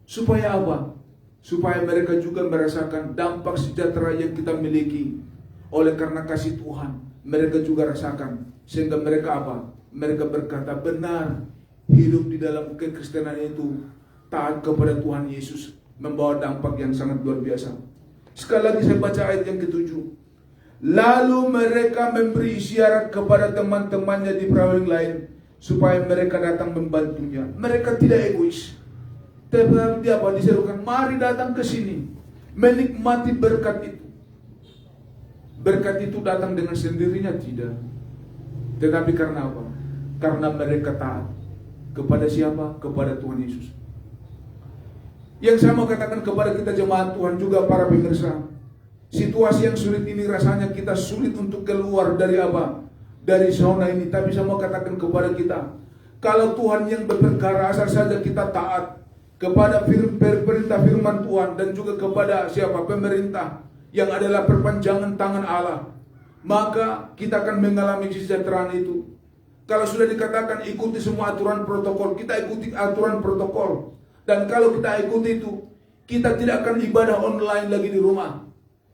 Supaya apa? Supaya mereka juga merasakan dampak sejahtera yang kita miliki. Oleh karena kasih Tuhan, mereka juga rasakan. Sehingga mereka apa? Mereka berkata, benar, hidup di dalam kekristenan itu taat kepada Tuhan Yesus membawa dampak yang sangat luar biasa. Sekali lagi saya baca ayat yang ke-7. Lalu mereka memberi isyarat kepada teman-temannya di perahu yang lain supaya mereka datang membantunya. Mereka tidak egois. Tetapi dia apa? Diserukan, mari datang ke sini, menikmati berkat itu. Berkat itu datang dengan sendirinya? Tidak. Tetapi karena apa? Karena mereka taat. Kepada siapa? Kepada Tuhan Yesus. Yang saya mau katakan kepada kita jemaat Tuhan juga para pemirsa, situasi yang sulit ini rasanya kita sulit untuk keluar dari apa? Dari zona ini. Tapi saya mau katakan kepada kita, kalau Tuhan yang berperkara, asal saja kita taat kepada perintah firman Tuhan dan juga kepada siapa? Pemerintah yang adalah perpanjangan tangan Allah, maka kita akan mengalami kesejahteraan itu. Kalau sudah dikatakan ikuti semua aturan protokol, kita ikuti aturan protokol. Dan kalau kita ikuti itu, kita tidak akan ibadah online lagi di rumah.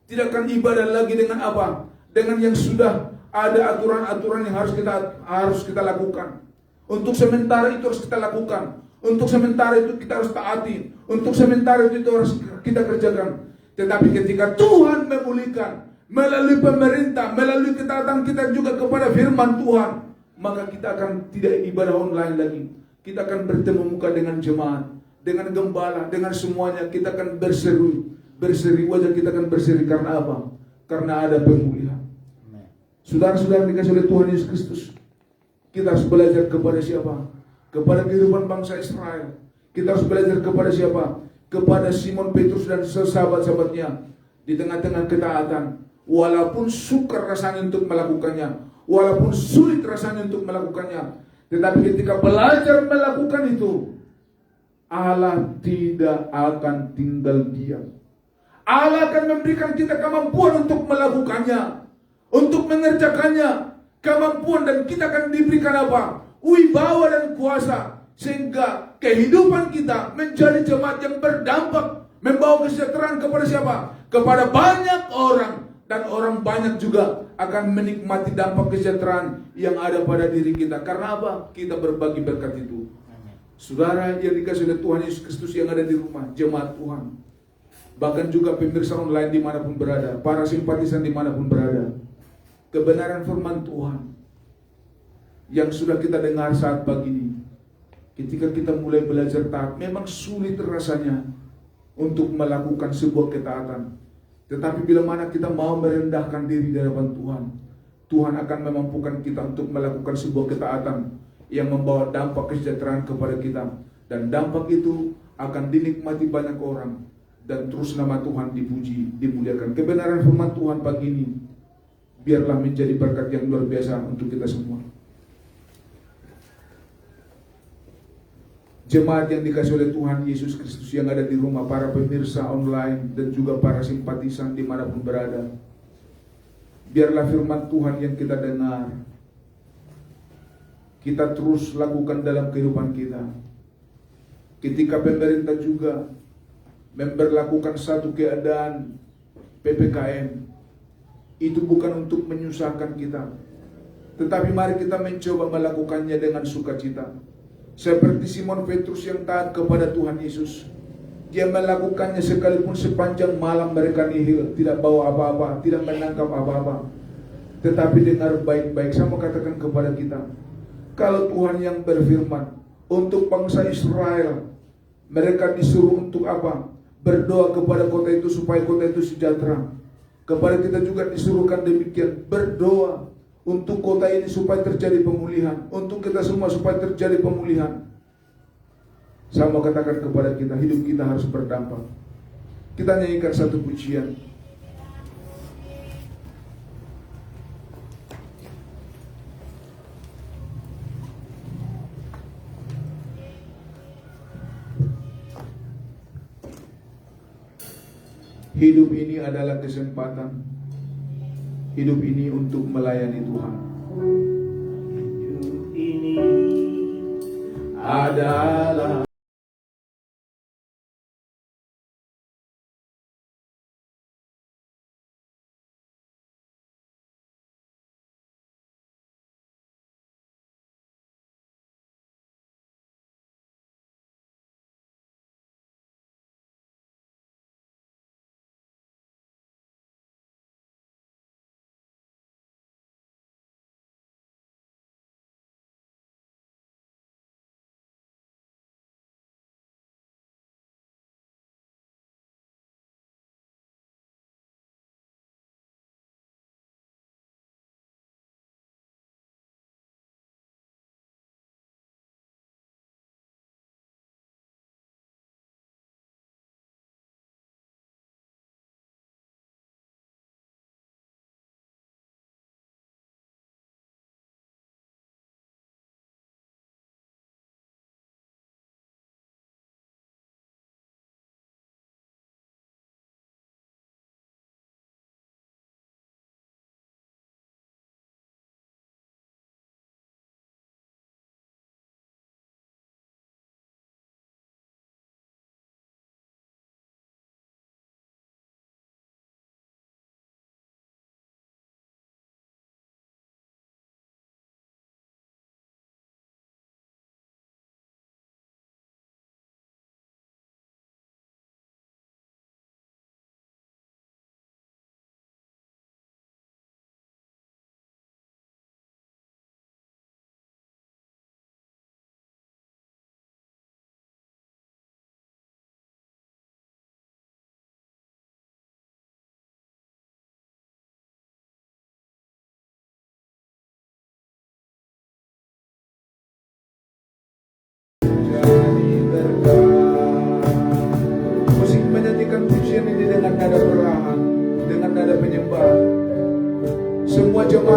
Tidak akan ibadah lagi dengan apa? Dengan yang sudah ada aturan-aturan yang harus kita lakukan. Untuk sementara itu harus kita lakukan. Untuk sementara itu kita harus taati. Untuk sementara itu harus kita kerjakan. Tetapi ketika Tuhan memulihkan melalui pemerintah, melalui ketaatan kita juga kepada firman Tuhan, maka kita akan tidak ibadah online lagi. Kita akan bertemu muka dengan jemaat, dengan gembala, dengan semuanya. Kita akan berseri, wajah kita akan berseri. Karena apa? Karena ada pemulihan. Saudara-saudara dikasih oleh Tuhan Yesus Kristus, Kita harus belajar kepada siapa? Kepada kehidupan bangsa Israel. Kita harus belajar kepada siapa? Kepada Simon Petrus dan sahabat-sahabatnya. Di tengah-tengah ketaatan, walaupun sukar rasanya untuk melakukannya, walaupun sulit rasanya untuk melakukannya, tetapi ketika belajar melakukan itu, Allah tidak akan tinggal diam. Allah akan memberikan kita kemampuan untuk melakukannya, untuk mengerjakannya, kemampuan, dan kita akan diberikan apa? Wibawa dan kuasa, sehingga kehidupan kita menjadi jemaat yang berdampak, membawa kesejahteraan kepada siapa? Kepada banyak orang, dan orang banyak juga akan menikmati dampak kesejahteraan yang ada pada diri kita. Karena apa? Kita berbagi berkat itu. Saudara yang dikasih oleh Tuhan Yesus Kristus yang ada di rumah, jemaat Tuhan, bahkan juga pemirsa online dimanapun berada, para simpatisan dimanapun berada, kebenaran firman Tuhan yang sudah kita dengar saat pagi ini, ketika kita mulai belajar taat, memang sulit rasanya untuk melakukan sebuah ketaatan. Tetapi bila mana kita mau merendahkan diri di hadapan Tuhan, Tuhan akan memampukan kita untuk melakukan sebuah ketaatan yang membawa dampak kesejahteraan kepada kita. Dan dampak itu akan dinikmati banyak orang, dan terus nama Tuhan dipuji, dimuliakan. Kebenaran firman Tuhan pagi ini biarlah menjadi berkat yang luar biasa untuk kita semua. Jemaat yang dikasih oleh Tuhan Yesus Kristus yang ada di rumah, para pemirsa online dan juga para simpatisan dimanapun berada, biarlah firman Tuhan yang kita dengar, kita terus lakukan dalam kehidupan kita. Ketika pemerintah juga memberlakukan satu keadaan PPKM, itu bukan untuk menyusahkan kita, tetapi mari kita mencoba melakukannya dengan sukacita. Seperti Simon Petrus yang taat kepada Tuhan Yesus, dia melakukannya sekalipun sepanjang malam mereka nihil, tidak bawa apa-apa, tidak menangkap apa-apa. Tetapi dengar baik-baik, saya mau katakan kepada kita, kalau Tuhan yang berfirman untuk bangsa Israel, mereka disuruh untuk apa? Berdoa kepada kota itu supaya kota itu sejahtera. Kepada kita juga disuruhkan demikian, berdoa untuk kota ini supaya terjadi pemulihan, untuk kita semua supaya terjadi pemulihan. Saya mau katakan kepada kita, hidup kita harus berdampak. Kita nyanyikan satu pujian. Hidup ini adalah kesempatan. Hidup ini untuk melayani Tuhan. Hidup ini adalah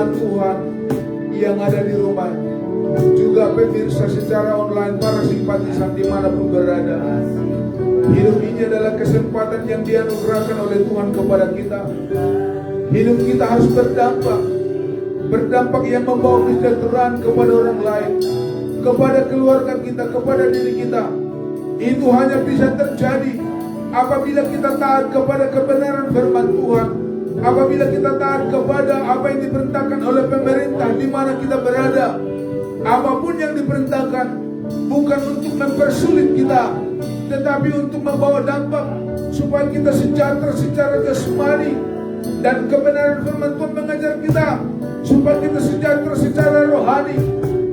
jemaat Tuhan yang ada di rumah, juga pemirsa secara online, para simpatisan dimanapun berada. Hidup ini adalah kesempatan yang dianugerahkan oleh Tuhan kepada kita. Hidup kita harus berdampak yang membawa kesejahteraan kepada orang lain, kepada keluarga kita, kepada diri kita. Itu hanya bisa terjadi apabila kita taat kepada kebenaran firman Tuhan, apabila kita taat kepada apa yang diperintahkan oleh pemerintah di mana kita berada. Apapun yang diperintahkan bukan untuk mempersulit kita, tetapi untuk membawa dampak supaya kita sejahtera secara jasmani. Dan kebenaran firman Tuhan mengajar kita supaya kita sejahtera secara rohani.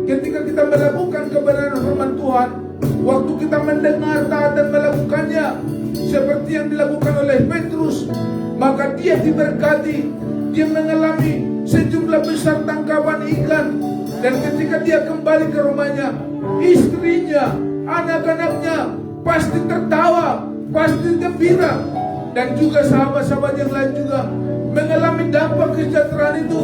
Ketika kita melakukan kebenaran firman Tuhan, waktu kita mendengar, taat dan melakukannya seperti yang dilakukan oleh Petrus, maka dia diberkati. Dia mengalami sejumlah besar tangkapan ikan. Dan ketika dia kembali ke rumahnya, istrinya, anak-anaknya pasti tertawa, pasti gembira. Dan juga sahabat-sahabat yang lain juga mengalami dampak kesejahteraan itu.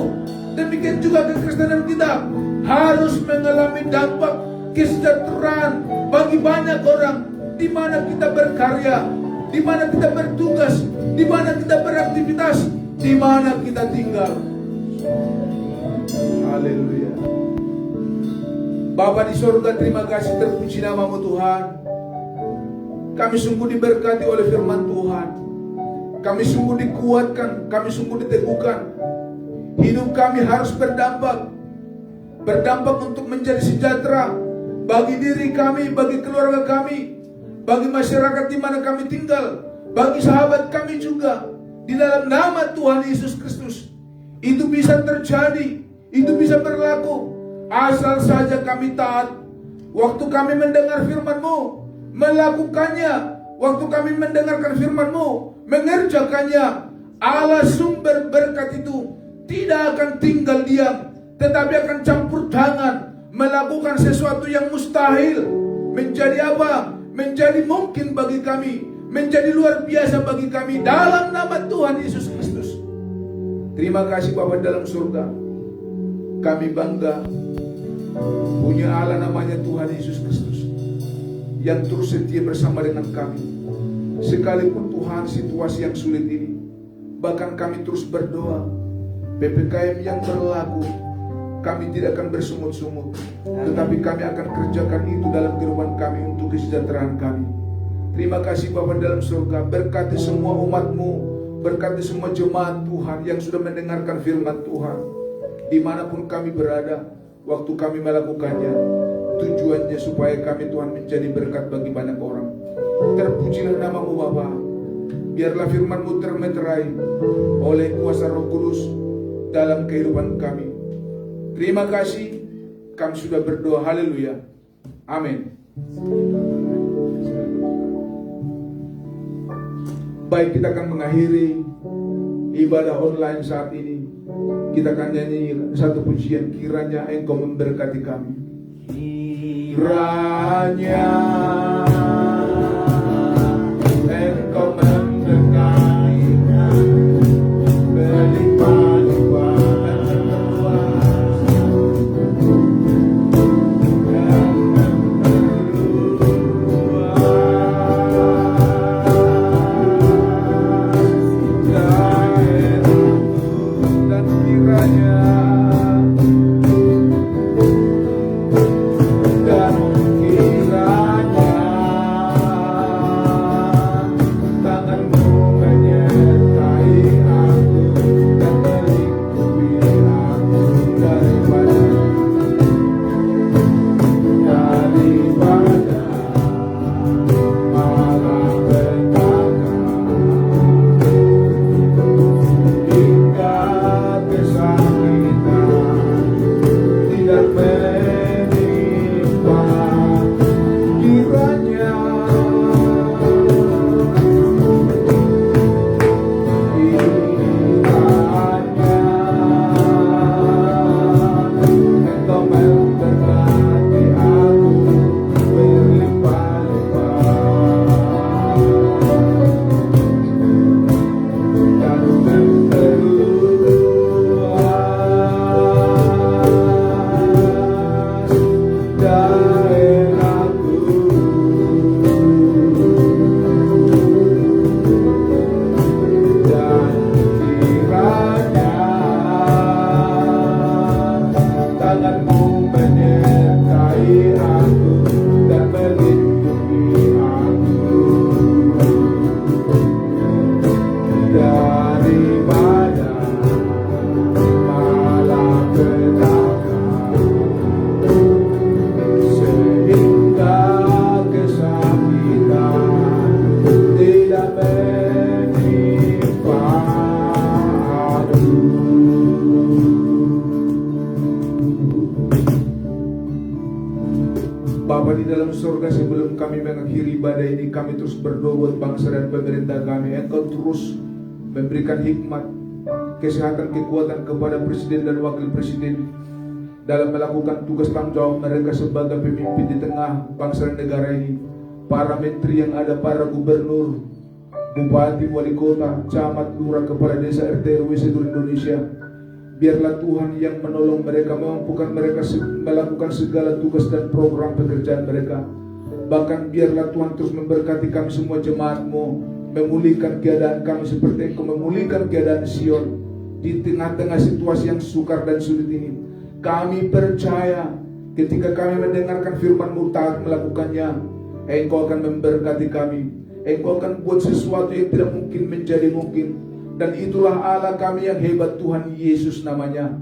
Demikian juga kekristenan kita harus mengalami dampak kesejahteraan bagi banyak orang, di mana kita berkarya, di mana kita bertugas, di mana kita beraktivitas, di mana kita tinggal. Haleluya. Bapa di surga, terima kasih, terpuji namamu Tuhan. Kami sungguh diberkati oleh firman Tuhan. Kami sungguh dikuatkan, kami sungguh diteguhkan. Hidup kami harus berdampak untuk menjadi sejahtera bagi diri kami, bagi keluarga kami, bagi masyarakat di mana kami tinggal, bagi sahabat kami juga. Di dalam nama Tuhan Yesus Kristus, itu bisa terjadi, itu bisa berlaku, asal saja kami taat. Waktu kami mendengar firman-Mu, melakukannya. Waktu kami mendengarkan firman-Mu, mengerjakannya. Allah sumber berkat itu tidak akan tinggal diam, tetapi akan campur tangan, melakukan sesuatu yang mustahil menjadi apa? Menjadi mungkin bagi kami, menjadi luar biasa bagi kami, dalam nama Tuhan Yesus Kristus. Terima kasih Bapa dalam surga. Kami bangga punya Allah namanya Tuhan Yesus Kristus, yang terus setia bersama dengan kami. Sekalipun Tuhan situasi yang sulit ini, bahkan kami terus berdoa, PPKM yang berlaku, kami tidak akan bersungut-sungut, tetapi kami akan kerjakan itu dalam kehidupan kami untuk kesejahteraan kami. Terima kasih Bapa dalam surga. Berkati semua umat-Mu, berkati semua jemaat Tuhan yang sudah mendengarkan firman Tuhan, dimanapun kami berada. Waktu kami melakukannya, tujuannya supaya kami Tuhan menjadi berkat bagi banyak orang. Terpujilah namamu Bapa. Biarlah firman-Mu termeterai oleh kuasa Roh Kudus dalam kehidupan kami. Terima kasih, kami sudah berdoa. Haleluya. Amin. Baik, kita akan mengakhiri ibadah online saat ini. Kita akan nyanyi satu pujian, kiranya Engkau memberkati kami. Kiranya Engkau memberkati kami, berlimpah-limpah dan berluas, dan dan kiranya dan kiranya tanganmu menyertai aku dan melindungi aku daripada malapetaka, sehingga kesakitan tidak menimpa aku. Bapa di dalam surga, sebelum kami mengakhiri ibadah ini, kami terus berdoa buat bangsa dan pemerintah kami. Engkau terus memberikan hikmat, kesehatan, kekuatan kepada Presiden dan Wakil Presiden dalam melakukan tugas tanggung jawab mereka sebagai pemimpin di tengah bangsa dan negara ini. Para menteri yang ada, para gubernur, bupati, wali kota, camat, lurah, kepala desa, RT, RW seluruh Indonesia, biarlah Tuhan yang menolong mereka, memampukan mereka melakukan segala tugas dan program pekerjaan mereka. Bahkan biarlah Tuhan terus memberkati kami semua jemaat-Mu, memulihkan keadaan kami seperti Engkau memulihkan keadaan Sion di tengah-tengah situasi yang sukar dan sulit ini. Kami percaya ketika kami mendengarkan firman-Mu, taat melakukannya, Engkau akan memberkati kami. Engkau akan buat sesuatu yang tidak mungkin menjadi mungkin. Dan itulah Allah kami yang hebat, Tuhan Yesus namanya.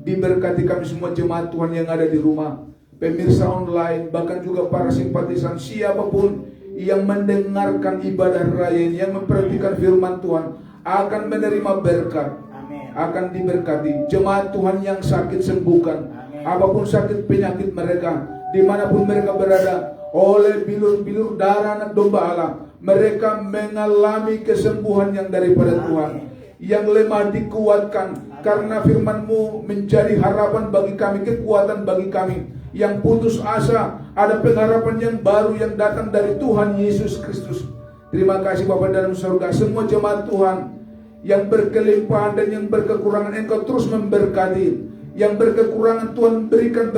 Diberkati kami semua jemaat Tuhan yang ada di rumah, pemirsa online, bahkan juga para simpatisan, siapapun yang mendengarkan ibadah raya ini, yang memperhatikan firman Tuhan, akan menerima berkat. Amin. Akan diberkati. Jemaat Tuhan yang sakit sembuhkan. Amin. Apapun sakit penyakit mereka, dimanapun mereka berada, oleh bilur-bilur darah anak domba Allah, mereka mengalami kesembuhan yang daripada Tuhan. Yang lemah dikuatkan, karena firman-Mu menjadi harapan bagi kami, kekuatan bagi kami. Yang putus asa, ada pengharapan yang baru yang datang dari Tuhan Yesus Kristus. Terima kasih Bapa dalam surga. Semua jemaat Tuhan yang berkelimpahan dan yang berkekurangan, Engkau terus memberkati. Yang berkekurangan, Tuhan berikan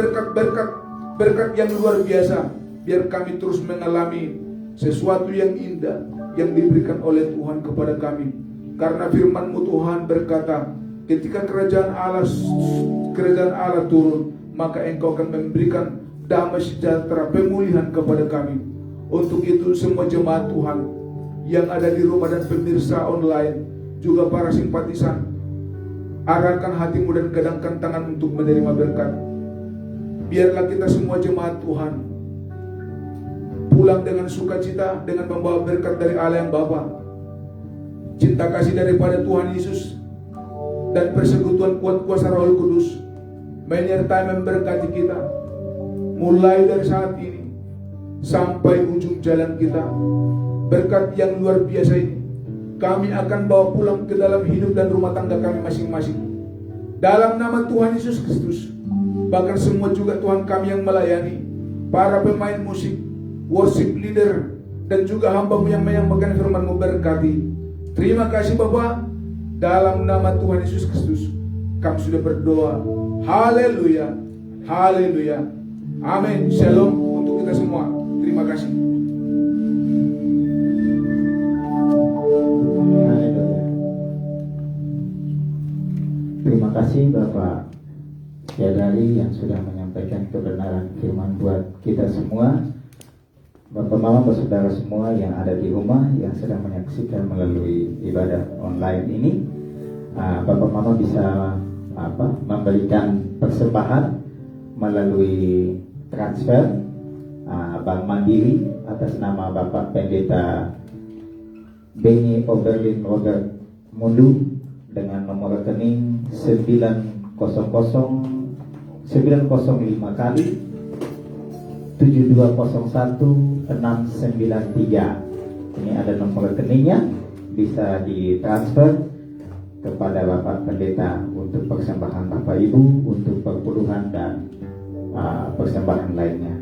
berkat yang luar biasa. Biar kami terus mengalami sesuatu yang indah yang diberikan oleh Tuhan kepada kami. Karena firman-Mu Tuhan berkata, ketika kerajaan Allah turun, maka Engkau akan memberikan damai sejahtera, pemulihan kepada kami. Untuk itu semua jemaat Tuhan yang ada di rumah dan pemirsa online, juga para simpatisan, arahkan hatimu dan kedangkan tangan untuk menerima berkat. Biarlah kita semua jemaat Tuhan pulang dengan sukacita, dengan membawa berkat dari Allah yang Bapa, cinta kasih daripada Tuhan Yesus, dan persekutuan kuat kuasa Roh Kudus menyertai memberkati kita mulai dari saat ini sampai ujung jalan kita. Berkat yang luar biasa ini kami akan bawa pulang ke dalam hidup dan rumah tangga kami masing-masing, dalam nama Tuhan Yesus Kristus. Bahkan semua juga Tuhan kami yang melayani, para pemain musik, worship leader, dan juga hamba-Mu yang menyampaikan firman-Mu, berkati. Terima kasih Bapa, dalam nama Tuhan Yesus Kristus kami sudah berdoa. Haleluya, haleluya, amin. Shalom untuk kita semua. Terima kasih. Haleluya. Terima kasih Bapak Yadali yang sudah menyampaikan kebenaran firman buat kita semua. Bapak Mama, saudara semua yang ada di rumah yang sedang menyaksikan melalui ibadah online ini, Bapak Mama bisa memberikan persembahan melalui transfer Bank Mandiri atas nama Bapak Pendeta Benny Oberlin Robert Mundu dengan nomor rekening 905 kali 7201693. Ini ada nomor rekeningnya, bisa ditransfer kepada Bapak Pendeta untuk persembahan Bapak Ibu, untuk perpuluhan dan persembahan lainnya.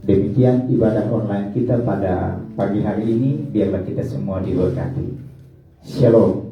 Demikian ibadah online kita pada pagi hari ini. Biarlah kita semua diberkati. Shalom.